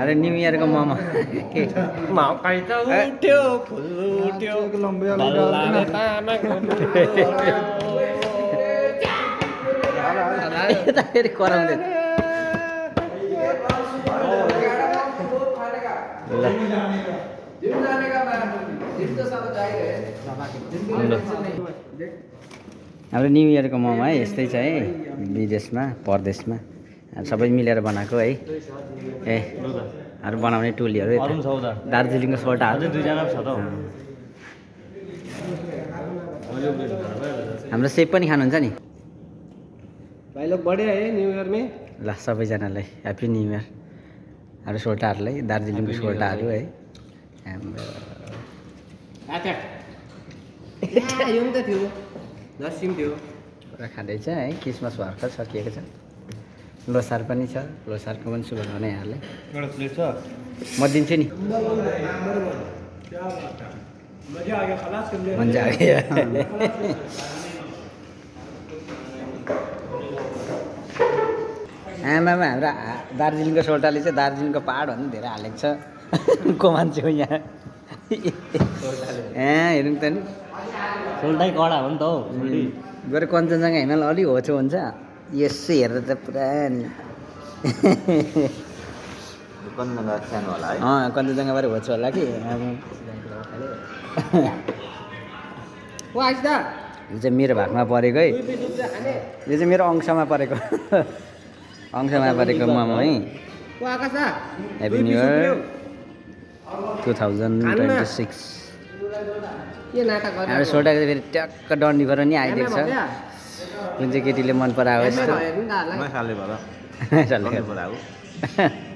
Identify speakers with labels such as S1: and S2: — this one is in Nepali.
S1: अरे न्यू इयर को मोमो के फेरि कराउँदै हाम्रो न्यू इयरको मोमो है यस्तै छ है विदेशमा परदेशमा सबै मिलेर बनाएको है ए अरू बनाउने टोलीहरू दार्जिलिङको सोल्टा हाम्रो सेप पनि खानुहुन्छ नि
S2: भाइ लोग बढे है न्यू इयर में
S1: ल सबैजनालाई ह्याप्पी न्यू इयर अरू सोल्टाहरूलाई दार्जिलिङको सोल्टाहरू है हाम्रो
S2: यो त थियो नसिम थियो
S1: खाँदैछ है क्रिसमस भर्खर सकिएको छ लोसार पनि छ लोसारको पनि शुभकामना यहाँलाई
S2: एउटा प्लेट छ
S1: म दिन्छु नि
S2: मजा आ गया खलास कर लिया
S1: मजा आ गया आमामा हाम्रो दार्जिलिङको सोल्टाले चाहिँ दार्जिलिङको पाहाड भन्नु धेरै हालेको छ को मान्छे हो यहाँ हेरौँ त नि
S2: सोल्टै कडा हो नि त हौ
S1: गएर कञ्चनजङ्घा हिमाल अलि होचो हुन्छ यसो हेरेर त पुरा नि कञ्चनजङ्घाबाट होचो होला कि यो चाहिँ मेरो भागमा परेको है यो चाहिँ मेरो अंशमा परेको अंशमा परेको मोमो है ह्याप्पी न्यु इयर 2026 हाम्रो सोल्टाको फेरि ट्याक्क डन्डी गरेर नि आइदिएको छ कुन चाहिँ केटीले मन परायो यस्तो